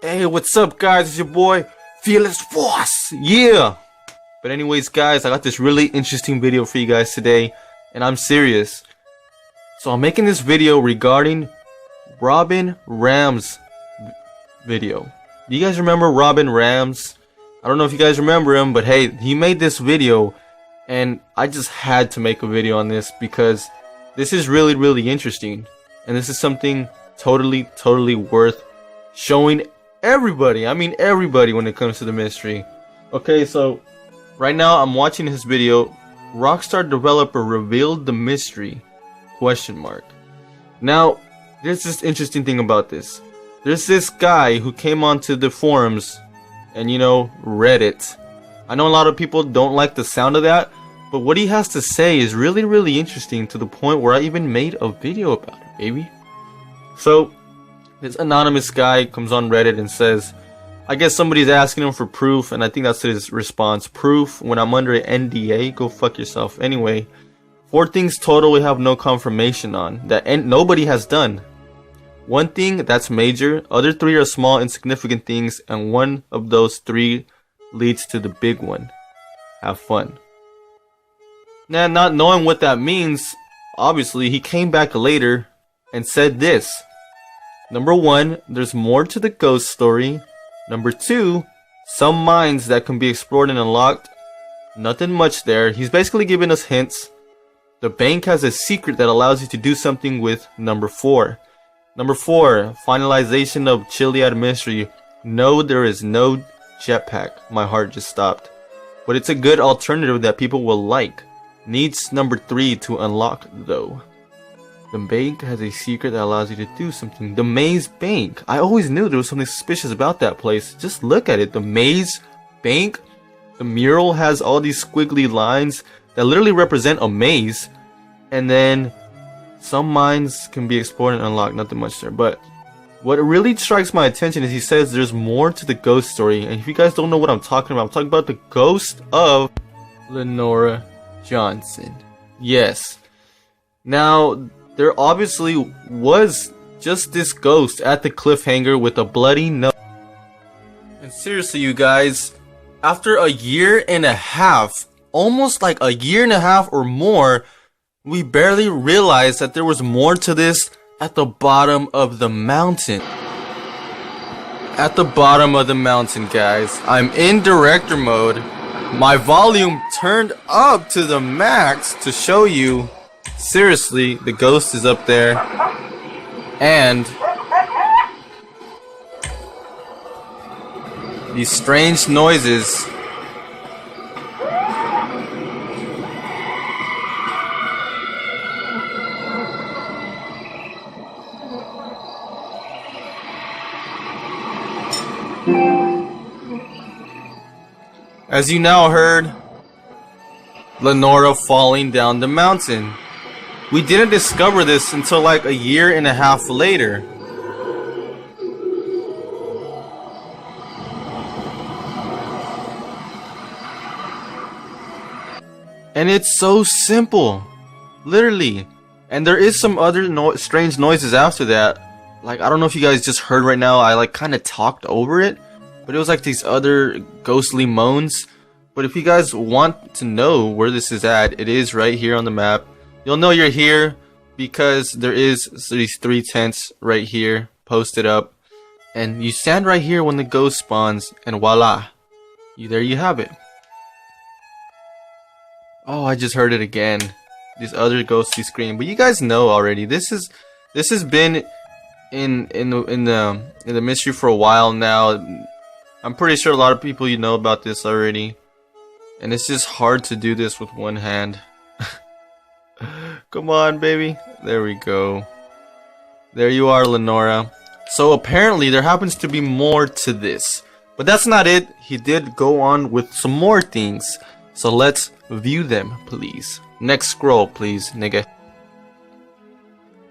Hey, what's up, guys? It's your boy, Fearless Force. Yeah! But anyways, guys, I got this really interesting video for you guys today, and I'm serious. So I'm making this video regarding Robin Ram's video. Do you guys remember Robin Rams? I don't know if you guys remember him, but hey, he made this video, and I just had to make a video on this because this is really interesting, and this is something totally worth showing everybody. I mean everybody when it comes to the mystery. Okay, so right now I'm watching his video. Rockstar developer revealed the mystery ? Now, there's this interesting thing about this. There's this guy who came onto the forums and, you know, Reddit. I know a lot of people don't like the sound of that, but what he has to say is really interesting, to the point where I even made a video about it, baby. So this anonymous guy comes on Reddit and says, I guess somebody's asking him for proof, and I think that's his response. Proof when I'm under an NDA? Go fuck yourself. Anyway, 4 things total we have no confirmation on, that nobody has done. 1 thing that's major, other 3 are small insignificant things, and 1 of those 3 leads to the big one. Have fun. Now, not knowing what that means, obviously he came back later and said this. Number 1, there's more to the ghost story. Number 2, some minds that can be explored and unlocked. Nothing much there. He's basically giving us hints. The bank has a secret that allows you to do something with number 4. Number 4, finalization of Chiliad mystery. No, there is no jetpack. My heart just stopped. But it's a good alternative that people will like. Needs number 3 to unlock though. The bank has a secret that allows you to do something. The Maze Bank. I always knew there was something suspicious about that place. Just look at it. The Maze Bank. The mural has all these squiggly lines that literally represent a maze. And then some mines can be explored and unlocked. Nothing much there. But what really strikes my attention is he says there's more to the ghost story. And if you guys don't know what I'm talking about the ghost of Lenora Johnson. Yes. Now, there obviously was just this ghost at the cliffhanger with a bloody nose. And seriously, you guys, after a year and a half, almost like a year and a half or more, we barely realized that there was more to this at the bottom of the mountain. At the bottom of the mountain, guys. I'm in director mode. My volume turned up to the max to show you. Seriously, the ghost is up there, and these strange noises. As you now heard, Lenora falling down the mountain. We didn't discover this until like a year and a half later. And it's so simple. Literally. And there is some other strange noises after that. Like, I don't know if you guys just heard right now, I like kind of talked over it. But it was like these other ghostly moans. But if you guys want to know where this is at, it is right here on the map. You'll know you're here because there is these 3 tents right here posted up. And you stand right here when the ghost spawns, and voila. There you have it. Oh, I just heard it again. This other ghostly scream. But you guys know already. This has been in the mystery for a while now. I'm pretty sure a lot of people know about this already. And it's just hard to do this with one hand. Come on, baby. There we go. There you are, Lenora. So apparently there happens to be more to this. But that's not it. He did go on with some more things. So let's view them, please. Next scroll, please, nigga.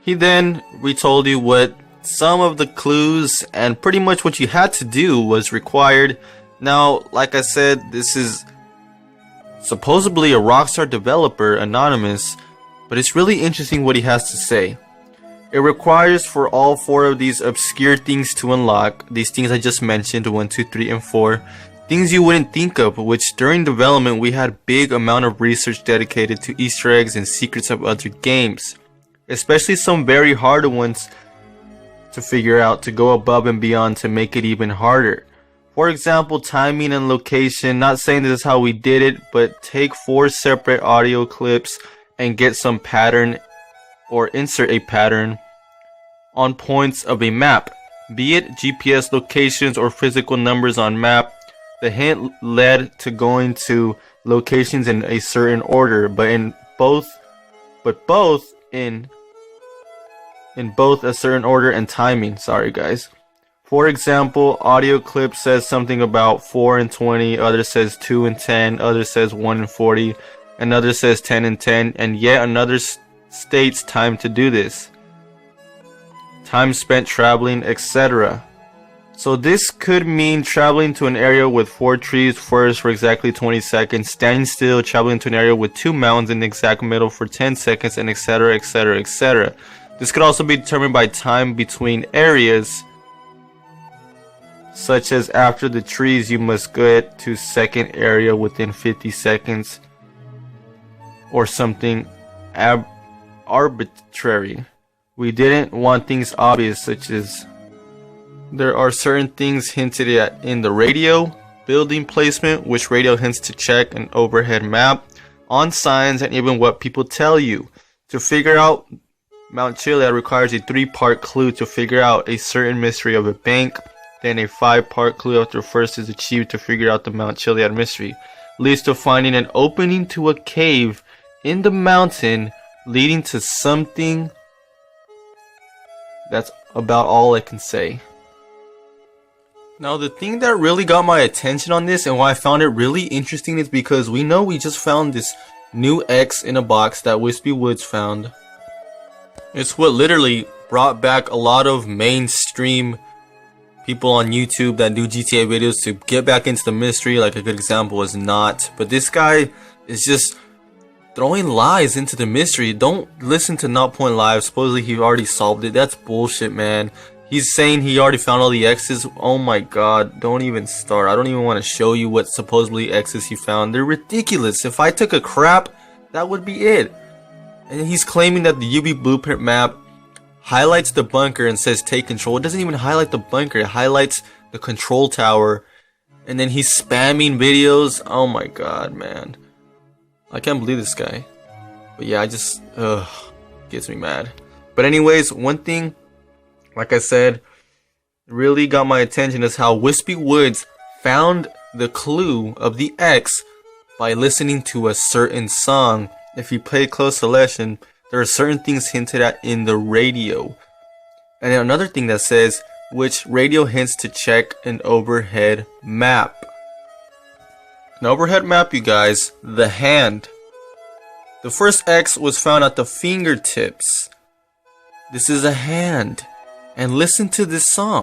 He then retold you what some of the clues and pretty much what you had to do was required. Now, like I said, this is supposedly a Rockstar developer, anonymous, but it's really interesting what he has to say. It requires for all 4 of these obscure things to unlock, these things I just mentioned, 1, 2, 3, and 4, things you wouldn't think of, which during development we had big amount of research dedicated to Easter eggs and secrets of other games, especially some very hard ones to figure out, to go above and beyond to make it even harder. For example, timing and location. Not saying this is how we did it, but take 4 separate audio clips and get some pattern or insert a pattern on points of a map, be it GPS locations or physical numbers on map. The hint led to going to locations in a certain order, but both in a certain order and timing. Sorry guys. For example, audio clip says something about 4 and 20, other says 2 and 10, other says 1 and 40, another says 10 and 10, and yet another states time to do this, time spent traveling, etc. So this could mean traveling to an area with 4 trees first for exactly 20 seconds, standing still, traveling to an area with 2 mountains in the exact middle for 10 seconds, and etc, etc, etc. This could also be determined by time between areas, such as after the trees you must get to second area within 50 seconds, or something arbitrary. We didn't want things obvious, such as there are certain things hinted at in the radio, building placement, which radio hints to check an overhead map, on signs, and even what people tell you. To figure out Mount Chiliad requires a 3-part clue to figure out a certain mystery of a bank, then a 5-part clue after first is achieved to figure out the Mount Chiliad mystery, leads to finding an opening to a cave in the mountain leading to something. That's about all I can say. Now the thing that really got my attention on this and why I found it really interesting is because we know we just found this new X in a box that Wispy Woods found. It's what literally brought back a lot of mainstream people on YouTube that do GTA videos to get back into the mystery. Like a good example is Not, but this guy is just throwing lies into the mystery. Don't listen to Not Point Live. Supposedly he already solved it. That's bullshit, man. He's saying he already found all the X's. Oh my god, don't even start. I don't even want to show you what supposedly X's he found. They're ridiculous. If I took a crap, that would be it. And he's claiming that the UV blueprint map highlights the bunker and says take control. It doesn't even highlight the bunker. It highlights the control tower. And then he's spamming videos. Oh my god, man. I can't believe this guy. But yeah, gets me mad. But anyways, one thing, like I said, really got my attention is how Wispy Woods found the clue of the X by listening to a certain song. If you pay close attention, there are certain things hinted at in the radio. And then another thing that says, which radio hints to check an overhead map. An overhead map, you guys, the hand. The first X was found at the fingertips. This is a hand. And listen to this song.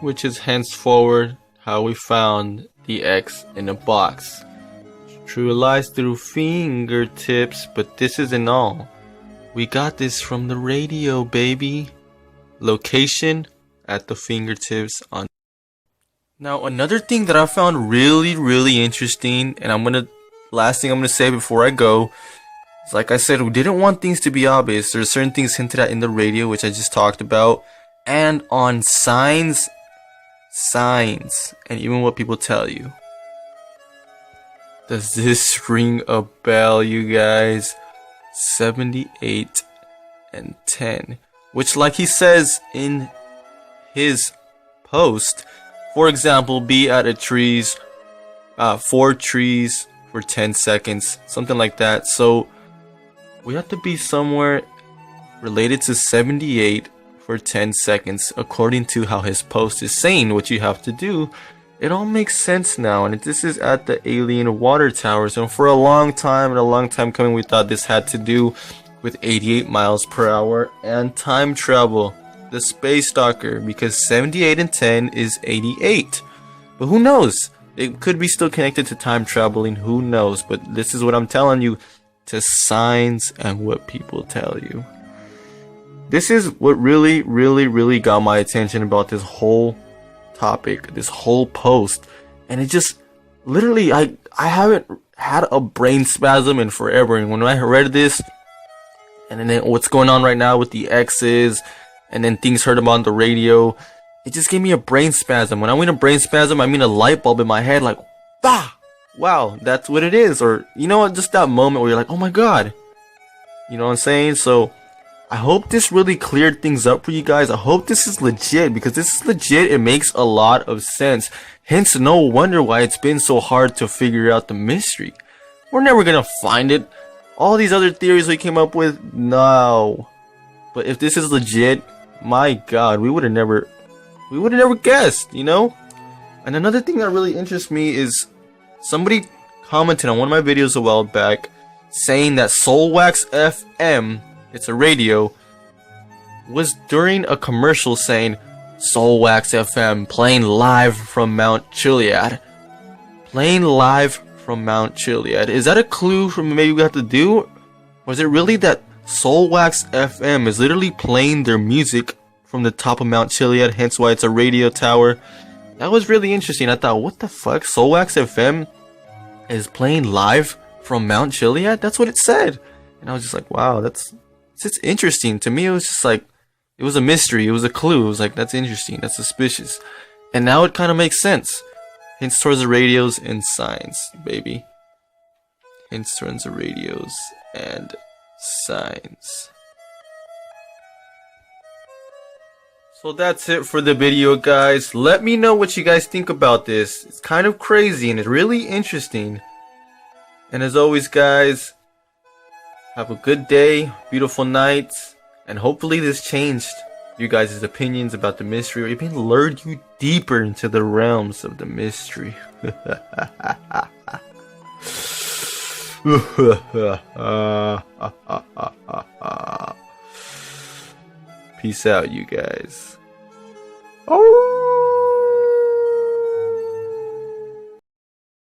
Which is henceforward how we found the X in a box. True lies through fingertips, but this isn't all. We got this from the radio, baby. Location at the fingertips on. Now another thing that I found really interesting, and last thing I'm gonna say before I go, is like I said, we didn't want things to be obvious. There's certain things hinted at in the radio, which I just talked about, and on signs, and even what people tell you. Does this ring a bell, you guys? 78 and 10, which, like he says in his post, for example, be at a trees, 4 trees for 10 seconds, something like that. So we have to be somewhere related to 78 for 10 seconds, according to how his post is saying what you have to do. It all makes sense now, and this is at the alien water towers, and for a long time coming, we thought this had to do with 88 miles per hour and time travel, the space stalker, because 78 and 10 is 88. But who knows? It could be still connected to time traveling, who knows? But this is what I'm telling you, to signs and what people tell you. This is what really got my attention about this whole topic, this whole post. And it just literally, I haven't had a brain spasm in forever. And when I read this, and then what's going on right now with the X's, and then things heard about on the radio, it just gave me a brain spasm. When I mean a brain spasm, I mean a light bulb in my head, like, bah, wow, that's what it is. Or, you know what, just that moment where you're like, oh my god, you know what I'm saying? So I hope this really cleared things up for you guys. I hope this is legit, because this is legit. It makes a lot of sense. Hence, no wonder why it's been so hard to figure out the mystery. We're never gonna find it. All these other theories we came up with, no. But if this is legit, my god, we would have never guessed, you know? And another thing that really interests me is somebody commented on one of my videos a while back saying that Soulwax FM, it's a radio, was during a commercial saying Soulwax FM playing live from Mount Chiliad. Playing live from Mount Chiliad. Is that a clue from maybe we have to do? Or is it really that Soulwax FM is literally playing their music from the top of Mount Chiliad, hence why it's a radio tower? That was really interesting. I thought, what the fuck? Soulwax FM is playing live from Mount Chiliad? That's what it said. And I was just like, wow, it's interesting. To me, it was just like, it was a mystery. It was a clue. It was like, that's interesting. That's suspicious. And now it kind of makes sense. Hints towards the radios and signs, baby. Hints towards the radios and signs. So that's it for the video, guys. Let me know what you guys think about this. It's kind of crazy and it's really interesting. And as always, guys, have a good day, beautiful night, and hopefully this changed you guys' opinions about the mystery, or even lured you deeper into the realms of the mystery. Peace out, you guys. Oh.